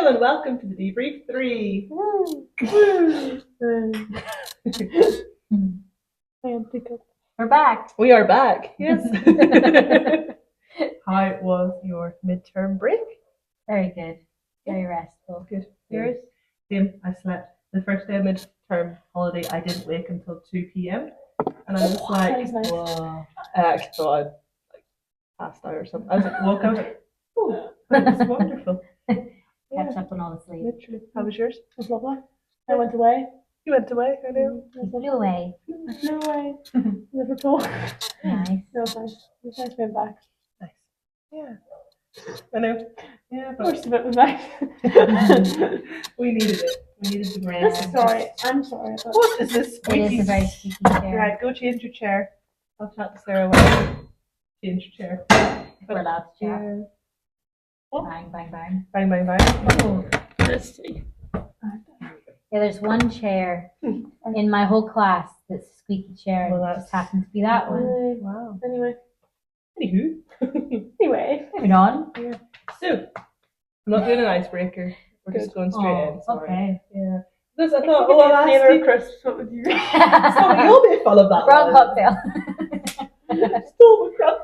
Hello and welcome to the Debrief 3. Woo! We're back. We are back, yes. How was your midterm break? Very good. Very restful. Good. Yours? Same. I slept. The first day of midterm holiday, I didn't wake until 2 p.m. And I was like, Nice. whoa. I actually thought I'd passed out or something. I was like, woke up, I was like, oh, that was wonderful. Catch up on all the sleep. Literally. How was yours? It was lovely. I went away. You went away, I know. You flew away. I flew away. Liverpool. Nice. It was nice. It was nice being back. Nice. Yeah. I know. Yeah, but Most of it was nice. we needed it. We needed the break. Sorry. I'm sorry. But What is this It squeaky? is a very squeaky chair. Right, go change your chair. I'll chat to Sarah while you change your chair. If we're allowed to chat. Yeah. Bang, bang, bang. Bang, bang, bang. Oh. let's see. Yeah, there's one chair in my whole class that's a squeaky chair. Well, and it that's- just happens to be that one. Wow. Anyway. Anywho. Anyway. Moving on. So, I'm not doing an icebreaker. We're just Good. going straight in. Sorry. Okay. Yeah. Because I If thought, you oh, could I'll be ask a you. Chris, what would you So you'll be full of that. Wrong one. cocktail. Stole my crap.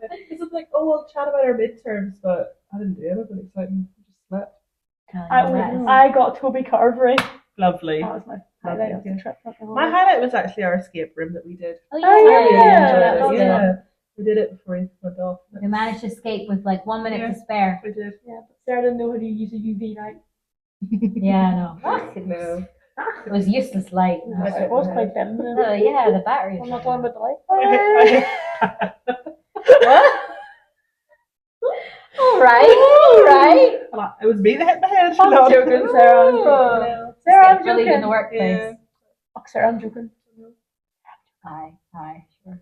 Because it's like, oh, we'll chat about our midterms, but I didn't do anything exciting. I just slept. I got Toby Carvery. Lovely. That was my highlight of Yeah. the trip. not gonna My lie. highlight was actually our escape room that we did. Oh, Oh, I really yeah. enjoyed That's it. Yeah. We did it before he went off. We managed to escape with like 1 minute Yeah. to spare. We did. Yeah, but Sarah didn't know how to use a UV light. Yeah, no. No. It was useless light. It was quite dim. Oh, yeah, the battery. I'm not talking about the light. What? All right. It was me that hit my head. I'm No. joking, Sarah. I'm Oh. joking. Sarah, I'm Really in joking. the workplace. Yeah. Oh, Sarah, I'm joking. Aye, sure.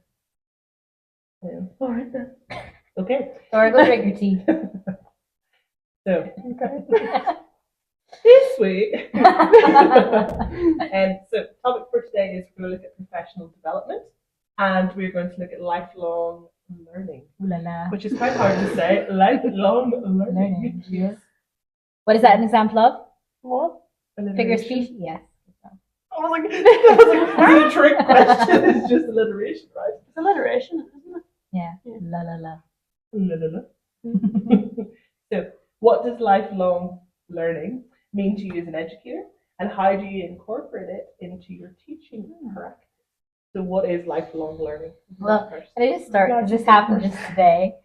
Yeah. All right then. Okay. Sorry, go drink your tea. So Okay. this week, so topic for today is we're going to look at professional development, and we're going to look at lifelong learning, Ooh la la. which is quite hard to say. Lifelong learning. Learning, yes. What is that an example of? What? Figure of speech? Yes. I was like, that's a trick question. It's just alliteration, right? It's alliteration, isn't it? Yeah. Yeah. La la la. La, la, la. So, what does lifelong learning mean to you as an educator, and how do you incorporate it into your teaching practice? So, what is lifelong learning? Well, First. Can I just start? 'Cause this happened just today.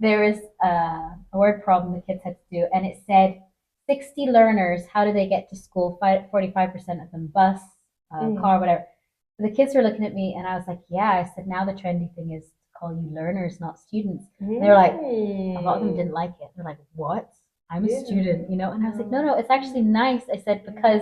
There was a word problem the kids had to do, and it said 60 learners. How do they get to school? 45% of them bus, car, whatever. So the kids were looking at me, and I was like, "Yeah." I said, "Now the trendy thing is to call you learners, not students." They were like, a lot of them didn't like it. They're like, "What? I'm a Yeah. student, you know?" And I was like, "No, it's actually nice." I said, "Because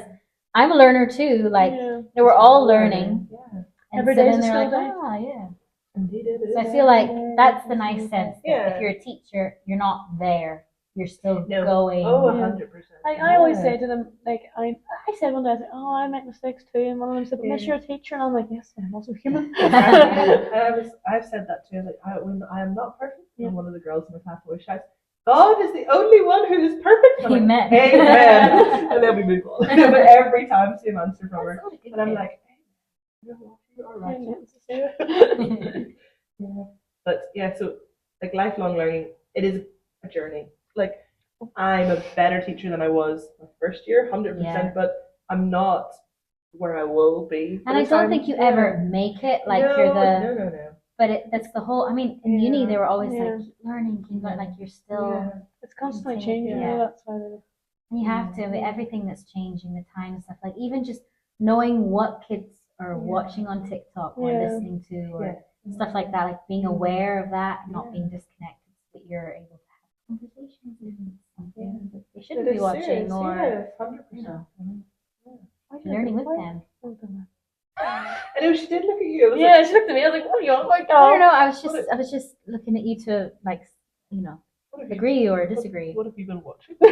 I'm a learner too. Like, Yeah. they were all learning." Yeah, And Every so day's then a they're school like, day. "Ah, yeah." indeed it is. So I feel like that's the nice sense that Yeah. if you're a teacher, you're not there. You're still No. going. Oh, Yeah. 100%. Like I always say to them, like I said one day, I was like, "Oh, I make mistakes too," and one of them said, "But Miss, Yeah. you're a teacher," and I'm like, "Yes, I'm also human." I've said that too. Like, when I am not perfect, Yeah. and one of the girls in the class always shouts, "God is the only one who is perfect." I'm like, Amen. Amen. And then we move on. But every time, same answer from her, and I'm like, "You are right." Yeah. But yeah, so like lifelong learning, it is a journey. Like, I'm a better teacher than I was my first year, 100%, Yeah. but I'm not where I will be. And I don't think you ever make it like you're the. No. But that's the whole. I mean, in uni Yeah. they were always Yeah. like, "Keep learning, keep learning." Like you're still. Yeah. It's constantly Yeah. changing. Yeah. That's why they're And you have to with everything that's changing, the time and stuff. Like even just knowing what kids are Yeah. watching on TikTok or Yeah. listening to or Yeah. stuff like that. Like being aware of that, and not Yeah. being disconnected, so that you're able to have conversations with something that they It shouldn't be is watching serious, or yeah, 100%. you know, Why did I learning do with that? them. I know she did look at you. I was Yeah, she looked at me. I was like, "What are you on about?" I don't know. I was What just looking at you to like, you know, what have you- agree or what- disagree. What have you been watching? We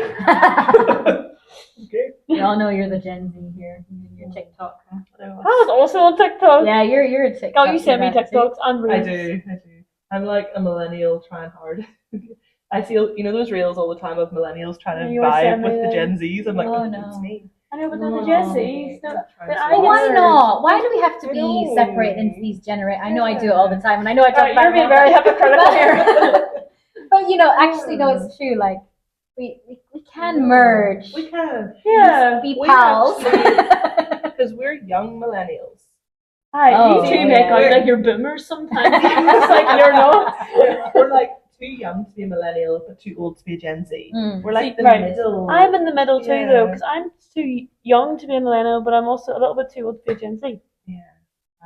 Okay. all know you're the Gen Z here. You're TikTok. Huh? I was also on TikTok. Yeah, you're a TikTok. Oh, you send me you're that too. TikToks and I reels. do. I'm like a millennial trying hard. I see, you know, those reels all the time of millennials trying to You always vibe send me with the them. Gen Zs. I'm like, Oh, oh, no. it's me. I know, but No. then the Gen Zs, Trying I so Why hard. not? Why do we have to I be know. separated into these generations? I know I do it all the time, and I know I talk about You're being it very all the hypocritical here. But you know, actually, no, it's true. Like we can merge. We can. Yeah. Be We pals. Because we're young millennials. Hi, Oh, you two yeah. make out like you're boomers sometimes. It's like you're not. We're like too young to be a millennial, but too old to be a Gen Z. Mm. We're like See, the right. middle. I'm in the middle too, Yeah. though, because I'm too young to be a millennial, but I'm also a little bit too old to be a Gen Z. Yeah.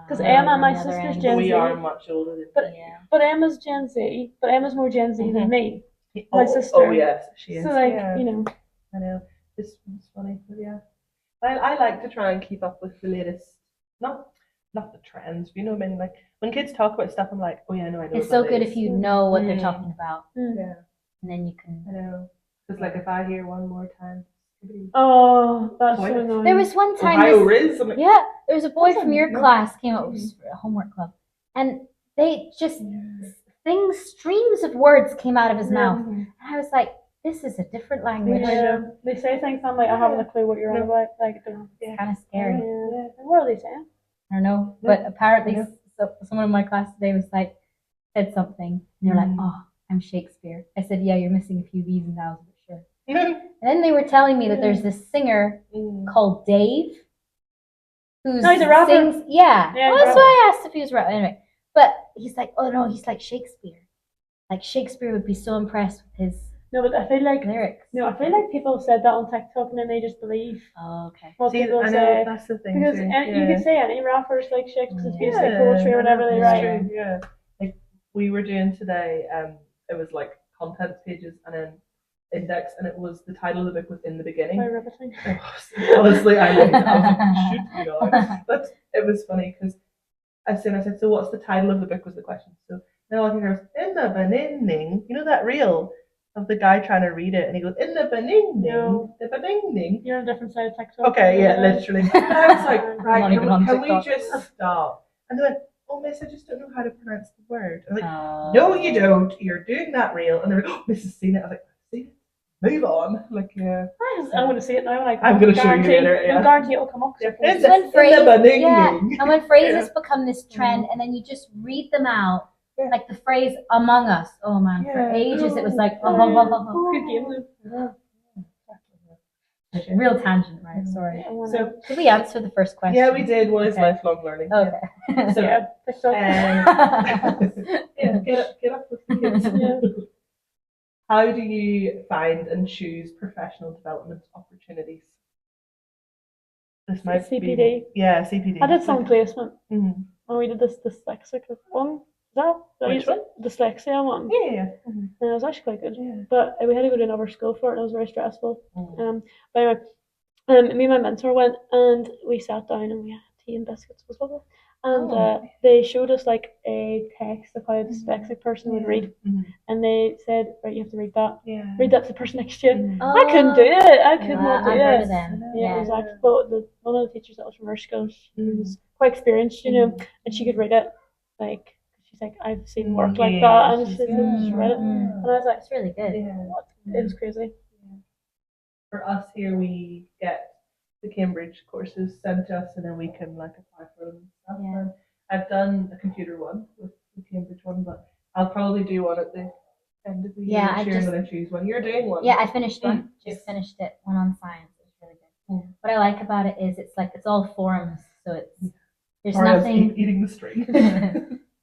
Because Oh, Emma, on my the other sister's end. Gen But we Z. are much older than But- Yeah. But Emma's Gen Z, but Emma's more Gen Z than me. My sister. Oh yes, she is. So, like, yeah. you know. I know. It's funny, but yeah. I like to try and keep up with the latest, not the trends, you know what I mean? Like when kids talk about stuff, I'm like, oh yeah, no, I know. It's what so that good is. if you know what they're Mm. talking about, Yeah, and then you can. I know. Because like if I hear one more time, Oh, that's Why so not? annoying. There was one time. Ohio this- Riz. I'm like, Yeah, there was a boy That's from your no- class came up with a homework club, and they just streams of words came out of his mouth, and I was like, "This is a different language." Yeah, they say things I'm like, I haven't a clue what you're on about. Like, they're- It's kind of scary. yeah. What are they saying? I don't know, but apparently, Yeah. someone in my class today was like, said something, and they were like, Mm. "Oh, I'm Shakespeare." I said, "Yeah, you're missing a few V's and vowels, but sure." Mm. And then they were telling me that there's this singer called Dave, who's No, he's a rapper. sings. Yeah, Yeah, well, he's a that's why I asked if he was a rapper. Anyway, but he's like, "Oh no, he's like Shakespeare. Like Shakespeare would be so impressed with his No, but I feel like lyrics." people have said that on TikTok and then they just believe Oh, okay. what See, people I know say. that's the thing Because too. you could say any rappers like Shakespeare because it's Yeah. basically poetry or whatever they Yeah. write. True, yeah. Like we were doing today, it was like content pages and then index, and it was the title of the book was in the beginning. By riveting. Honestly, I was like, shoot, you know. But it was funny because as soon as I said, so what's the title of the book was the question. So then all I can hear was in the beginning. You know that reel of the guy trying to read it, and he goes in the beginning, No. the beginning. You're on a different side of TikTok. Okay, yeah, literally. And I was like, Not right, even on can we TikTok. just stop? And they went, oh, miss, I just don't know how to pronounce the word. I was like, Oh. no, you don't. You're doing that reel. And they're like, oh, Miss has seen it. I was like, I've seen it. Move on. Like, yeah. I'm going to see it now. Like, I'm gonna show you guarantee- later, yeah. I guarantee it'll come up. Yeah. It's When In phrase- the beginning. yeah, and when phrases Yeah. become this trend, and then you just read them out, Yeah. like the phrase "among us." Oh man, for Yeah. ages it was like, Good game. real tangent, right? Sorry. So, Did we answer the first question? yeah, we did. What is Okay. lifelong learning? Okay. So, Yeah, TikTok. yeah, get up with the kids. Yeah. How do you find and choose professional development opportunities? This might CPD. be CPD. I did some placement Mhm. when we did this dyslexic one. Is that Which one? Dyslexia one. Yeah. And it was actually quite good. Yeah. But we had to go to another school for it and it was very stressful. Mhm. But anyway, me and my mentor went and we sat down and we had tea and biscuits. It was lovely. And they showed us like a text of how a dyslexic person would read. Mhm. And they said, right, you have to read that. Yeah. Read that to the person next to you. Mhm. I couldn't do it. I could Yeah, not do I've heard it. of them. Yeah, it was Yeah. actually, but one of the teachers that was from our school, she Mhm. was quite experienced, you know, Mhm. and she could read it. Like, she's like, I've seen work Mhm. like Yeah, that, and she's she good. just read it. Mm. And I was like, That's really good. Yeah. what? It was crazy. For us here, we get the Cambridge courses sent to us, and then we can like apply for them and stuff. Yeah. And I've done a computer one with the Cambridge one, but I'll probably do one at the end of the year. Yeah, next I year, just- and then choose one. You're doing one. Yeah, I finished one. Mm. Just finished it. One on science. It was really good. Mm. What I like about it is it's like it's all forums, so it's there's Sorry, I was nothing. eating the string.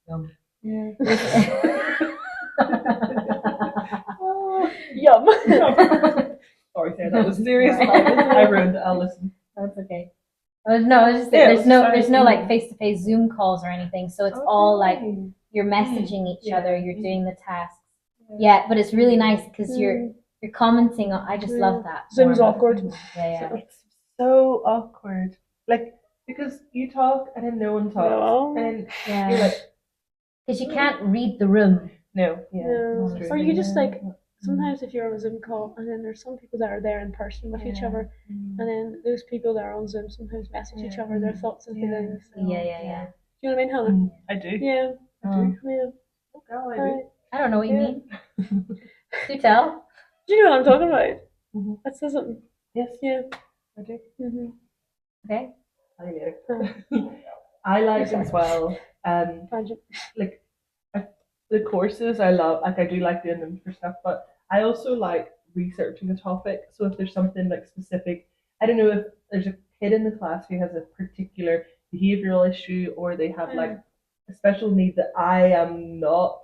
Yum. Yeah. Yum. Sorry, Sarah, that was serious. I ruined it. I'll listen. That's okay. No, it's just that Yeah, there's it's no fine. there's no like face-to-face Zoom calls or anything, so it's all like Okay. you're messaging each Yeah. other, you're doing the tasks. Yeah, but it's really nice because you're commenting on. I just love that. Zoom's more. awkward. Yeah, It's so awkward. Like, because you talk and then no one talks. No. And yeah. you're Yeah. like, Because you can't read the room. no. Yeah. No. it's true. Or you just like, sometimes if you're on a Zoom call and then there's some people that are there in person with each Yeah. other, and then those people that are on Zoom sometimes message each Yeah. other their thoughts and Yeah. feelings. Do Yeah. you know what I mean, Hannah? I do. Yeah. I do. Yeah. Oh, girl, I Right. do. I don't know what you Yeah. mean. Do tell. Do you know what I'm talking about? Mhm. That says something. Yes, Yeah. I do. Mm-hmm. Okay. Tell you later. I like as well. Pageant. Like the courses I love. Like I do like doing them for stuff, but I also like researching a topic. So if there's something like specific, I don't know if there's a kid in the class who has a particular behavioral issue or they have like a special need that I am not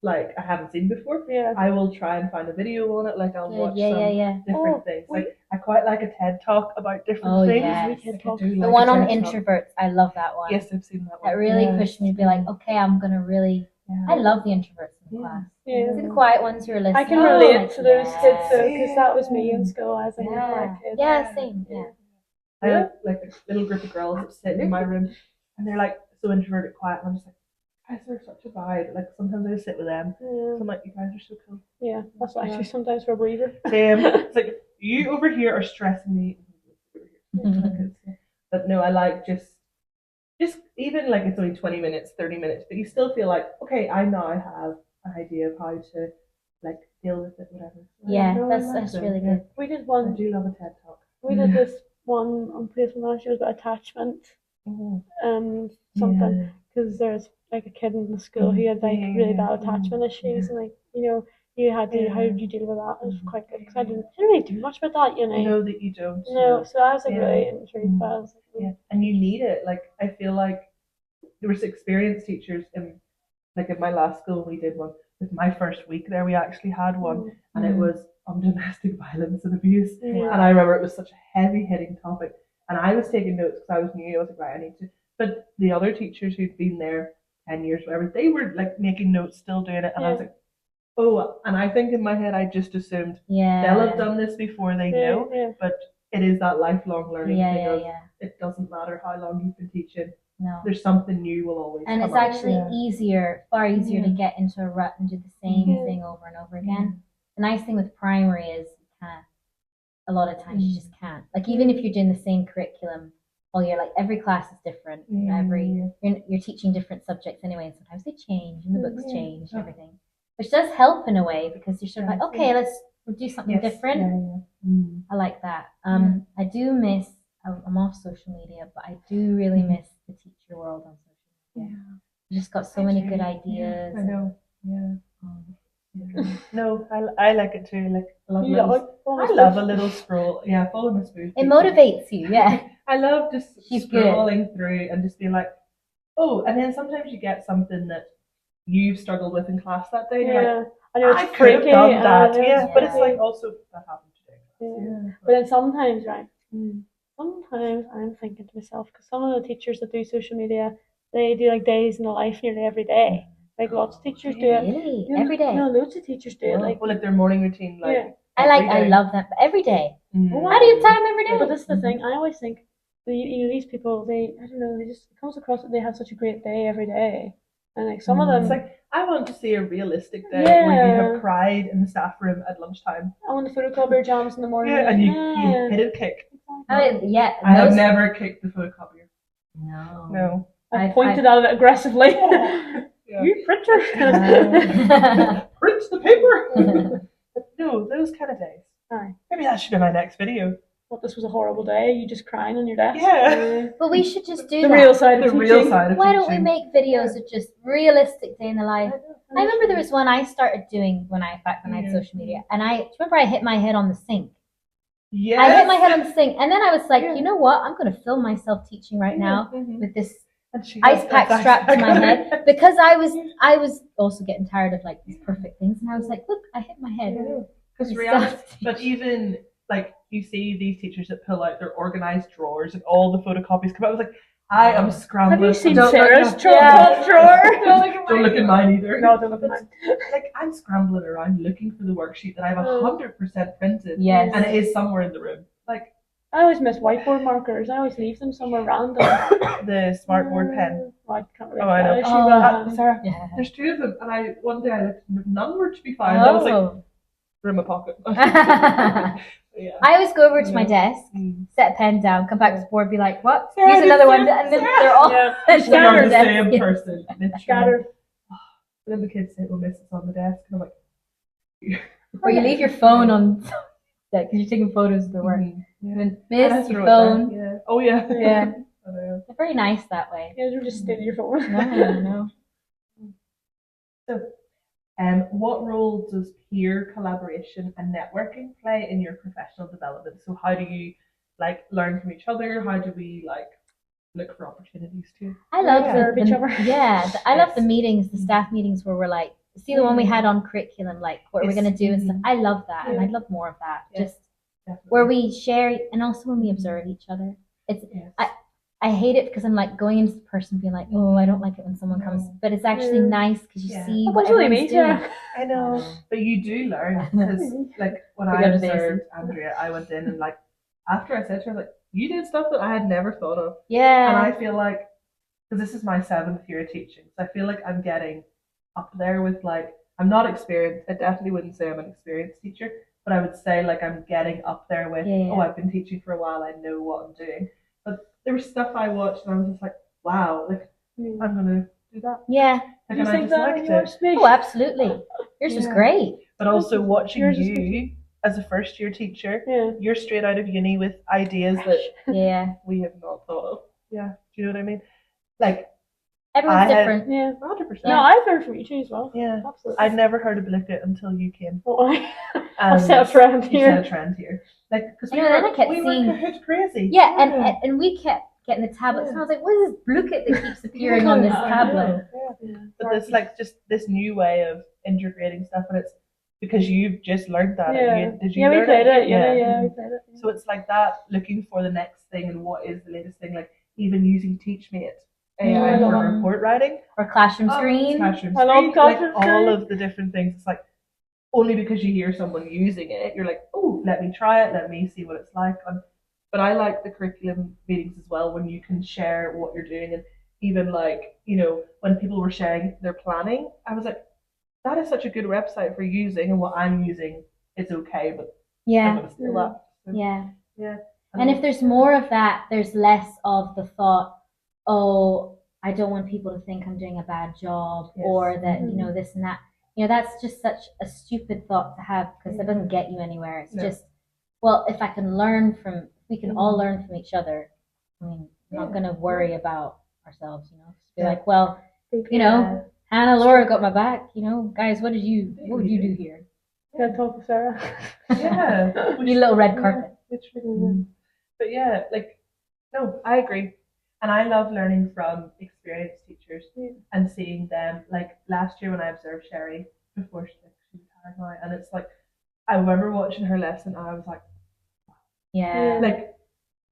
like I haven't seen before. Yeah. I will try and find a video on it. Like I'll Good. watch Yeah, some yeah, yeah. different Oh, things. wait. Like I quite like a TED talk about different Oh, things. yes. We can Like, I talk. do The like one a on TED talk. introverts. I love that one. Yes, I've seen that one. That really Yes. pushed me to be like, okay, I'm gonna really. Yeah. I love the introverts in the Yeah. class. Yeah. See the quiet ones who are listening. I can Oh, relate like, to those kids though, yeah. because that was me in school. I was like a Yeah. quiet kid. Yeah, same. Yeah. I have like a little group of girls that sit in my room and they're like so introverted, quiet, and I'm just like, guys, they're such a vibe. Like sometimes I just sit with them. Yeah. So I'm like, you guys are so cool. Yeah. That's actually sometimes for a breather. Same. It's like you over here are stressing me. But no, I like just even like it's only 20 minutes, 30 minutes, but you still feel like, okay, I now have an idea of how to like deal with it, whatever. Yeah, No, I like that's them, really yeah. good. We did I one. do love a TED talk. We did this one on placement last year about attachment. Something because there's like a kid in the school who had like really bad attachment issues, and like you had to how did you deal with that? It was quite good because I didn't really do much with that, I know that you don't. No, so I was like Yeah. really intrigued by it. I was like, Yeah, and you need it. Like I feel like there was experienced teachers in like in my last school we did one. With my first week there we actually had one and it was on domestic violence and abuse. Yeah. And I remember it was such a heavy hitting topic and I was taking notes because I was new. I was like, right, I need to. But the other teachers who'd been there 10 years, whatever, they were like making notes, still doing it. And I was like, oh, and I think in my head I just assumed they'll have done this before they know. Yeah. But it is that lifelong learning thing of Yeah. it doesn't matter how long you've been teaching. No. There's something new will always And come it's up. actually far easier to get into a rut and do the same thing over and over again. The nice thing with primary is you can't. A lot of times you just can't. Like even if you're doing the same curriculum all year, like every class is different. You're teaching different subjects anyway, and sometimes they change and the books change and everything, which does help in a way because you're sort of like, okay, let's do something different. I like that. I do miss. I'm off social media, but I do really miss the teacher world on social media. You just got so many good ideas. I know. No, I like it too. Like I love a little scroll. Yeah, follow my smooth. It motivates you. Yeah. I love just She's scrolling through and just being like, oh, and then sometimes you get something that you've struggled with in class that day. And you're like, I know I it's could have freaky. done that. Yeah, But it's like also that happened today. But then sometimes, right? Sometimes I'm thinking to myself because some of the teachers that do social media, they do like days in the life nearly every day. Like lots of teachers do it. Really? Every day? No, loads of teachers do it. Like their morning routine. Like I love that, but every day. Well, How do you have time every day? But that's the thing. I always think, these people, I don't know, they just it comes across that they have such a great day every day, and like some of them. It's like I want to see a realistic day where you have cried in the staff room at lunchtime. I want the photocopier jams in the morning. Yeah, and you hit a kick. I have never kicked the photocopier. No. I pointed at it aggressively. You printer. Print the paper. No, those kind of days. Aye. Maybe that should be my next video. What, this was a horrible day? You just crying on your desk? Yeah. But we should just do the that. real side of teaching. Why don't we make videos of just realistic day in the life? I remember there was one I started doing when I had social media, and do you remember I hit my head on the sink? Yes. I hit my head on the sink, and then I was like, you know what? I'm going to film myself teaching right now with this ice pack strapped to my head because I was also getting tired of like these perfect things, and I was like, look, I hit my head. Because reality, but even like you see these teachers that pull out their organized drawers and all the photocopies come out. I was like, I am scrambling. Have you seen Don't Sarah's look drawer? Don't look at mine either. No, don't look at mine. Like I'm scrambling around looking for the worksheet that I have 100% printed. Yes. And it is somewhere in the room. Like I always miss whiteboard markers. I always leave them somewhere random. The smartboard pen. Oh, I can't really. Oh, I know. Sarah, there's two of them, and one day I looked, none were to be found. I was like, they're in my pocket. Yeah. I always go over to my desk, set a pen down, come back to the board, be like, what? Here's another one, and then they're all scattered. The desk. same person. Scattered. And then the kids say, "Well, miss, it's on the desk," and I'm like, Or you leave your phone on that because you're taking photos of the work. Mhm. Yeah. And And I miss your throw it down. phone. Yeah. Oh yeah. Yeah. I know. They're very nice that way. You guys were just stealing your phone. No. So, what role does peer collaboration and networking play in your professional development? So, how do you like learn from each other? How do we like look for opportunities too? I love Yeah. Serve each other. I love the Yes. meetings, the staff meetings where we're like, see the one we had on curriculum, like what we're Yes. gonna do and stuff. Mhm. I love that, and Yeah. I'd love more of that. Yeah. Just Definitely. where we share, and also when we observe each other. It's Yes. I hate it because I'm like going into the person being like, oh, I don't like it when someone comes, No. but it's actually Yeah. nice because you Yeah. see That what was really everyone's me, doing. yeah. I know, but you do learn because, like, when I Forget Daisy. observed Andrea, I went in and like after I said to her, like, you did stuff that I had never thought of, and Yeah, I feel like because this is my 7th year of teaching, so I feel like I'm getting up there with like I'm not experienced. I definitely wouldn't say I'm an experienced teacher, but I would say like I'm getting up there with Yeah. oh I've been teaching for a while. I know what I'm doing. But there was stuff I watched and I was just like wow, like I'm gonna do that. yeah. Like, You and I think just that liked in it. your space? Oh, absolutely. Yours was Yeah. great. But also watching Yours is you as a first year teacher, Yeah. you're straight out of uni with ideas that Yeah, we have not thought of. Yeah, do you know what I mean? Like everyone's I had- different. Yeah. 100%. No, I've heard from you too as well. Yeah, Absolutely. I'd never heard of Blicket until you came. Oh, And I've set a trend you set a here. trend here. Like because I know, then I kept we seeing- were Kahoot crazy. Yeah, and we kept getting the tablets, and I was like, what is this Bluket that keeps appearing on this I tablet? know, yeah. But there's like just this new way of integrating stuff, and it's because you've just learned that. Yeah. Did you Yeah, we learn played it. Yeah, Yeah. we played it. So it's like that, looking for the next thing and what is the latest thing. Like even using TeachMate AI for Mm. report writing, Or classroom screen. classroom I love screen, classroom like all screen. of the different things. It's like only because you hear someone using it, you're like, oh, let me try it, let me see what it's like. But I like the curriculum meetings as well when you can share what you're doing and even like when people were sharing their planning, I was like, that is such a good website for using, and what I'm using is okay, but I'm Yeah, gonna steal that. So, yeah. yeah. And if there's more of that, there's less of the thought, oh, I don't want people to think I'm doing a bad job, Yes. or that, this and that. That's just such a stupid thought to have because it doesn't get you anywhere. It's No. just, well, if we can all learn from each other, I mean, I'm not going to worry about ourselves, Just be Yeah. like, well, Hannah, Laura got my back, guys, what would you do here? Can I talk to Sarah? Yeah. We need a little red carpet. Literally. But yeah, no, I agree. And I love learning from experienced teachers and seeing them. Like last year when I observed Sherry before she retired now, and it's like I remember watching her lesson and I was like, Yeah. like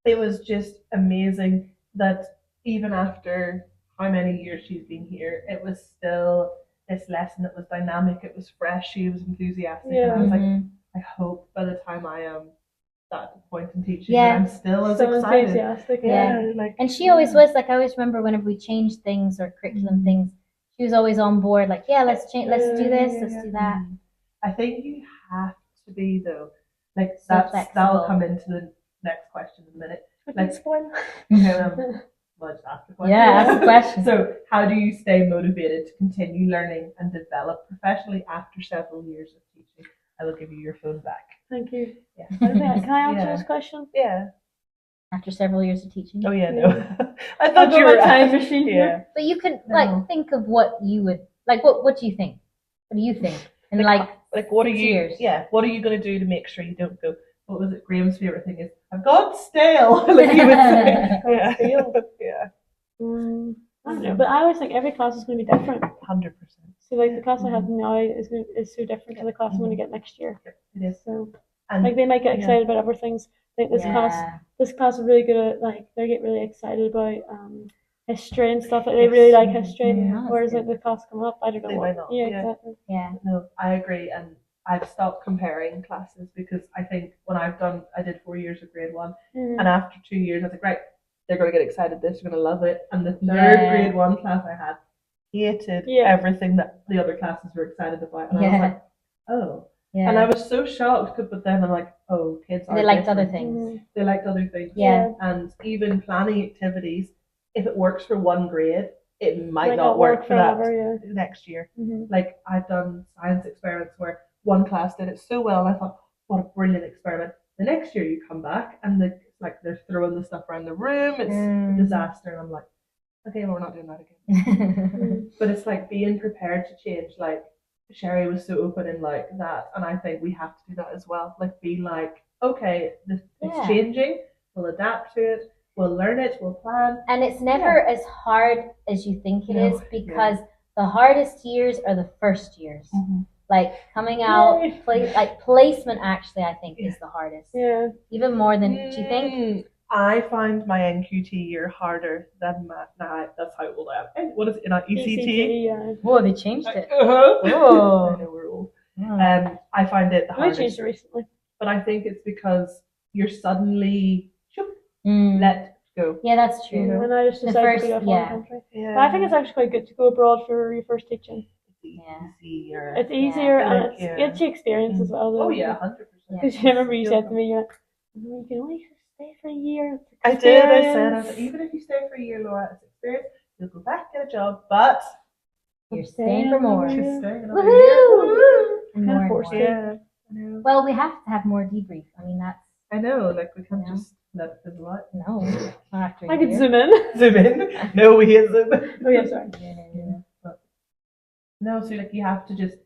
it was just amazing that even after how many years she's been here, it was still this lesson that was dynamic, it was fresh, she was enthusiastic, and I was like, Mhm. I hope by the time I am at the point in teaching Yeah. that I'm still as So excited. enthusiastic. Yeah. Like And she always was like, I always remember whenever we changed things or curriculum things, she was always on board. Like, yeah, let's change, let's do this, let's do that. I think you have to be though. Like So that'll flexible. come into the next question in a minute. Like spoil. Well, just ask the question. Yeah, ask the question. So, how do you stay motivated to continue learning and develop professionally after several years of teaching? I will give you your phone back. Thank you. Yeah. Can I answer Yeah. this question? Yeah. After several years of teaching. Oh yeah, no. I I'll thought go you my were time machine Yeah. here. But you can No. think of what you would like. What do you think? What do you think? And Like what are 6 you? years. Yeah. What are you going to do to make sure you don't go? What was it? Graham's favorite thing is I've gone stale. Like he would say. Yeah. Stale. Yeah. I don't know, but I always think every class is going to be different. 100%. So like the class I have now is so different to the class I'm going to get next year. It is. So And like they might get yeah. excited about other things. Like this class is really good at they get really excited about history and stuff. Like they really like history. Yeah, Whereas that's like the class come up, I don't know They what. might not, Yeah, yeah. exactly. Yeah. No, I agree, and I've stopped comparing classes because I think when I did 4 years of grade one, and after 2 years, I was like, right, they're going to get excited. They're going to love it. And the third Yeah. grade one class I had hated Yeah. everything that the other classes were excited about, and I was like, oh, Yeah. and I was so shocked. But then I'm like, oh, kids are They liked other different. things. They liked other things. Yeah. And even planning activities, if it works for one grade, it might Might not work for that forever, yeah. next year. Mhm. Like I've done science experiments where one class did it so well, and I thought, what a brilliant experiment. The next year you come back, and they're throwing the stuff around the room. It's a disaster, and I'm like, okay, well, we're not doing that again. But it's like being prepared to change. Like Sherry was so open in like that, and I think we have to do that as well. Like be like, okay, it's Yeah. changing. We'll adapt to it. We'll learn it. We'll plan. And it's never as hard as you think it No, is, because the hardest years are the first years. Like coming out, like placement actually, I think is the hardest. Yeah. Even more than, do you think? I find my NQT year harder than math. Nah, that's how old I am. And what is it? Not ECT? Yeah. Whoa, they changed it. I Oh. know we're old. I find it the We hardest. changed it recently. But I think it's because you're suddenly Mm. let go. Yeah, that's true. You know? And I just The decided first- to go to a yeah. foreign country. Yeah. But I think it's actually quite good to go abroad for your first teaching. Yeah. easier. It's easier and Like, it's yeah. it's the experience as well. Though. Oh yeah, 100%. Because I remember you said to me, you're like, you can only stay for a year. It's I did. I said, experience. even if you stay for a year, Laura, it's experience. You'll go back get a job, but You're staying for more. she's Yeah. staying another Woohoo! year. And Kinda more and forced more. it. Yeah, I know. Well, we have to have more debrief. I mean, that's I know. Like we can't Yeah. just let it fizzle out. no. Not after a I could year. zoom in. Zoom in. No, we hit zoom. Oh yeah, sorry. Yeah, but no, so like you have to just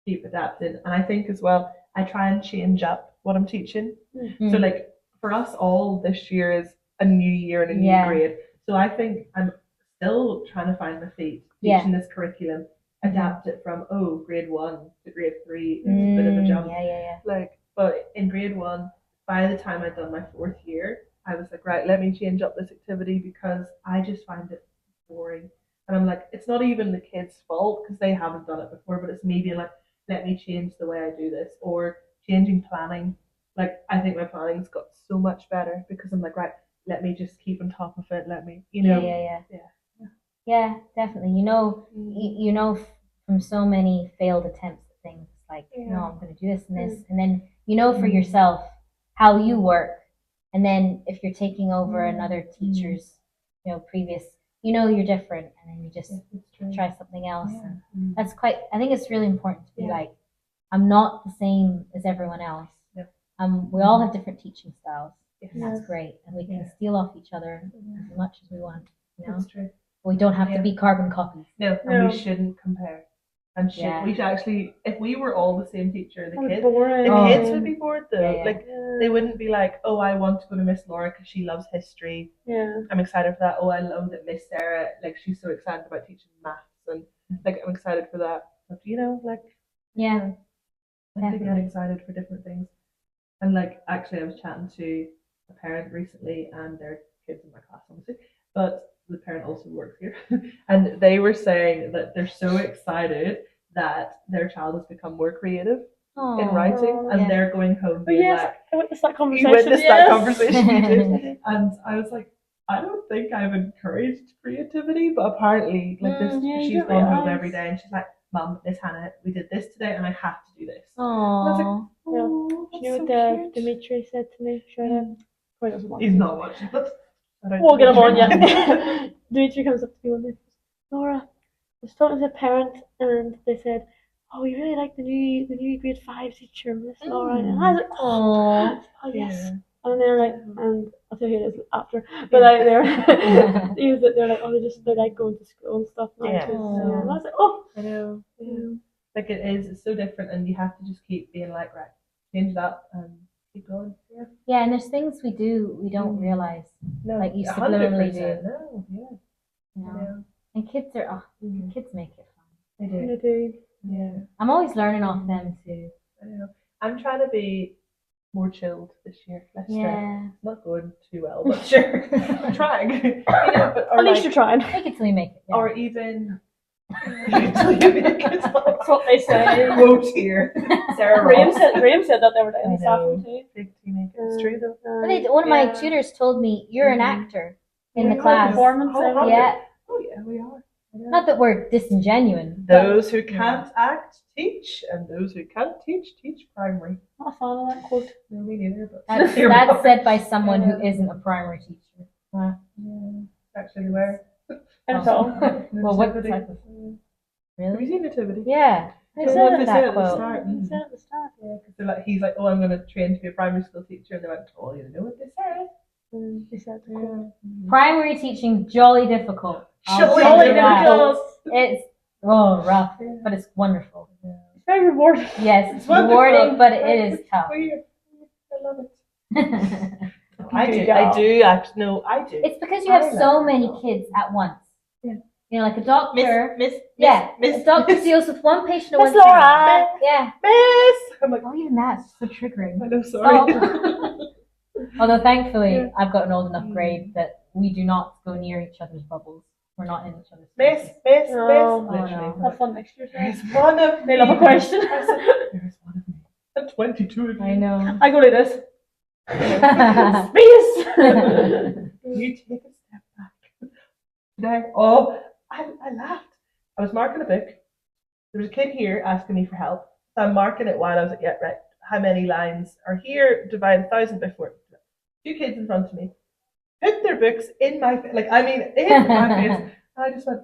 keep adapting, and I think as well, I try and change up what I'm teaching. Mm. So like for us all, this year is a new year and a new Yeah. grade. So I think I'm still trying to find my feet Yeah. teaching this curriculum, adapt it from grade 1 to grade 3. It's a bit of a jump. Yeah. Like, but in grade 1, by the time I'd done my 4th year, I was like, right, let me change up this activity because I just find it boring. And I'm like, it's not even the kids' fault because they haven't done it before, but it's me being like, let me change the way I do this, or changing planning. Like, I think my planning's got so much better because I'm like, right, let me just keep on top of it. Let me, you know. Yeah, definitely. You know, you know from so many failed attempts at things, like, no, I'm going to do this and this, and then you know for yourself how you work, and then if you're taking over another teacher's, you know, previous, you know, you're different, and then you just try something else. And that's quite. I think it's really important to be like, I'm not the same as everyone else. Yeah. We all have different teaching styles, Yes. and that's great, and we can steal off each other as much as we want. You know, That's true. we don't have to Yeah. be carbon copies. No, No. and we shouldn't compare. And Yeah. we should actually, if we were all the same teacher, the kids Boring. would be bored though. Yeah. Like they wouldn't be like, oh, I want to go to Miss Laura because she loves history. Yeah. I'm excited for that. Oh, I love that Miss Sarah, like she's so excited about teaching maths, and like I'm excited for that. But you know, like Yeah. I have to get Definitely. excited for different things. And like actually, I was chatting to a parent recently, and their kids in my class, obviously, but the parent also works here, and they were saying that they're so excited that their child has become more creative in writing, and yeah. they're going home Oh being yes, like, I witnessed that conversation. you witnessed yes. that conversation, you did. And I was like, I don't think I've encouraged creativity, but apparently, like this, Yeah, you she's don't gone home realise. every day, and she's like, Mum, Miss Hannah, we did this today, and I have to do this. Aww. Oh, Do you know what Dimitri said to me? Shout out. Probably doesn't want He's to. not watching, but We'll get him on yet. Dimitri comes up to me one day. Laura, I was talking to a parent and they said, "Oh, we really like the new grade 5 teacher, Miss Laura." And I was like, Aww. "Oh yes." Yeah. And they're like, and I'll tell you who it is after. But like they're they're like, oh, they like going to school and stuff now Yeah. too. So, and I was like, oh. I know. Yeah. Like it is, it's so different, and you have to just keep being like, right, change it up and keep going. Yeah. Yeah, and there's things we do we don't realize. No, Like you 100%. subliminally do. No, yeah. You know? Yeah. And kids are kids make it fun. They do. I do. Yeah. I'm always learning off them too. I know. I'm trying to be more chilled this year. Less stressed. Yeah. It's not going too well, but sure. I'm trying. You know, but, or At least like, you're trying. Make it till we make it. Yeah. or even that's That's what they say. quote here. Sarah Graham Ross. said that the other day in I the staff room know. too. Big teenager. It's true though. But one of my Yeah. tutors told me you're an Mhm. actor in Yeah, the class. Performance. Oh, Yeah. Oh yeah, we are. Yeah. Not that we're disingenuous. Those who can't act teach, and those who can't teach primary. Not a fan of that quote. No, me neither. But That's, here we that's are. said by someone who isn't a primary teacher. Yeah, actually, where? And it's all. Well, what Nativity. type of- Have you Really? seen Nativity? Yeah. I Don't said know if it they that said it at the quote. start. You said at the start. Yeah, because they're like, he's like, oh, I'm going to train to be a primary school teacher, and they went, oh, you know what they said? They said the quote. Primary teaching jolly difficult. I'll Jolly tell you difficult. that. It's rough, but it's wonderful. It's very rewarding. Yes, it's wonderful. rewarding, but it is tough. Weird. I love it. It's I Good do. job. I do. Actually, no, I do. because you have I so like many it. kids at once. Yeah. You know, like a doctor. Miss, Yeah, Miss, a doctor Miss, deals with one patient at Miss one time. Laura. Yeah. Miss. I'm like, Oh, even that's so triggering. I know, sorry. Although thankfully, Yeah. I've got an old enough grade that we do not go near each other's bubbles. We're not in each other's Miss, spaces. Miss, Oh, Miss. no. Literally. Have fun next year. There's one of They me. love a question. I said, there's one of me. And 22 of you. I know. I go like this. I Space. You take a step back. Today, oh, I laughed. I was marking a book. There was a kid here asking me for help. So I'm marking it while I was like, yeah, right. How many lines are here? Divide 1,000 by 4. 2 kids in front of me put their books in my face. Like, I mean, in my face. And I just went,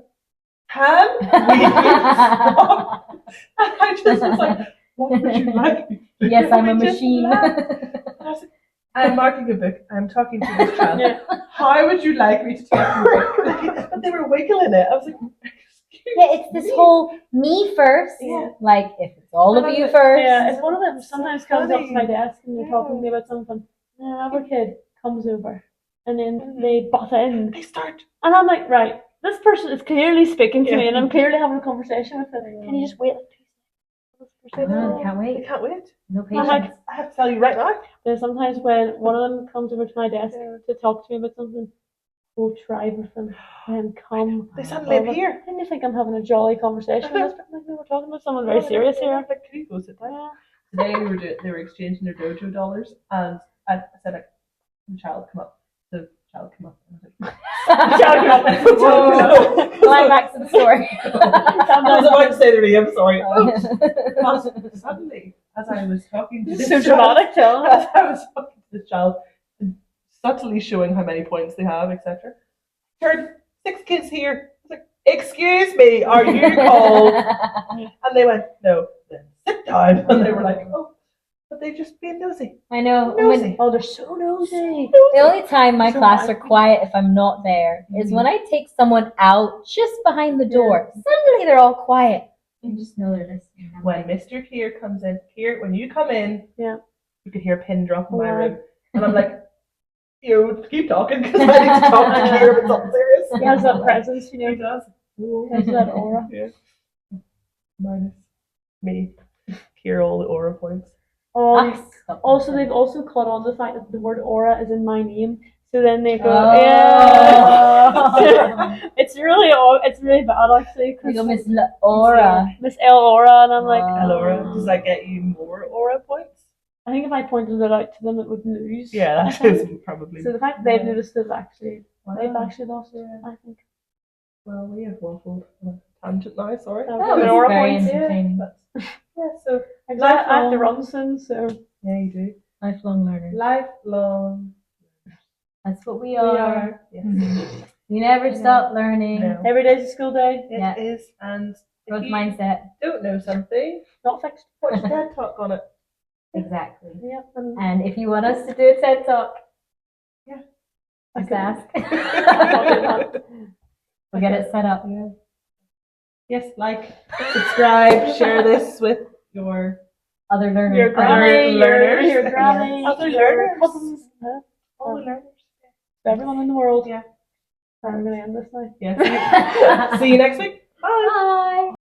can we stop? And I just was like, what would you like me to do? Yes, I'm a And we just machine. laughed. And I was like, I'm marking a book. I'm talking to this child. Yeah. How would you like me to talk to you? But they were wiggling it. I was like, excuse Yeah, it's this me. whole me first. Yeah. Like, if it's all of And I'm you like, first. Yeah, it's one of them sometimes comes up to funny. my desk and they're talking to Yeah. me about something. And another kid comes over and then Mhm. they butt in. They start. And I'm like, right, this person is clearly speaking to Yeah. me and I'm clearly having a conversation with them. Can you just wait like 2 seconds? Oh, can't They wait. can't wait. No I'm patience. like, I have to tell you right now. Then sometimes when one of them comes over to my desk Yeah. to talk to me about something, we'll try with them and come. They suddenly over. appear. And they think I'm having a jolly conversation with this, but like, no, we're talking about someone very serious here. I'm like, can you go sit down? Yeah. Today they were exchanging their dojo dollars, and I said, like, the child come up. The child come up. And I was Child come up. like, Whoa. Going back to the story. I was about to say the name. Sorry. But suddenly, as I was talking to this So child, dramatic, tell as I was talking to this child, subtly showing how many points they have, etc. Heard 6 kids here. I was like, excuse me, are you cold? And they went, no. Then sit down. And they were like, oh, but they just being nosy. I know. Nosy. Oh, they're so nosy. The only time my So class are bad. quiet if I'm not there is when I take someone out just behind the door. Suddenly they're all quiet. You just know they're listening. I'm When like, Mr. Keir comes in, Keir, when you come in, Yeah. you could hear a pin drop in my Wow. room. And I'm like, you keep talking because I need to talk to Keir about something serious. He has that presence, you He know. does. He has that aura. Yeah. Minus me. Keir, all the aura points. Oh, stop. also, they've also caught on to the fact that the word aura is in my name. So then they go, Oh. yeah. It's really bad actually. 'Cause You go Miss Aura. Miss L Aura, and I'm like, Wow. Laura, does that get you more aura points? I think if I pointed it out to them, it would lose. Yeah, I that think. is probably. So the fact that they've noticed it actually, they've Wow. actually lost it, I think. Well, we have waffled on a tangent now, sorry. That That was was aura very points, entertaining. But, yeah, so Because I have to run soon, so yeah, you do. Lifelong learners. Lifelong. That's what we We are. are. Yes. You never stop learning. No. every day's a school day, It Yeah. is, and Growth if you mindset. don't know something, not fixed. watch a TED Talk on it. Exactly. Yeah, and And if you want us to do a TED Talk, Yeah. just ask. Yeah. We'll get it set up. Yeah. Yes, like, subscribe, share this with your Other learners. your granny, learners. your granny, Other your learners. cousins, all the learners. everyone in the world. Yeah. I'm going to end this now. Yeah. See you next week.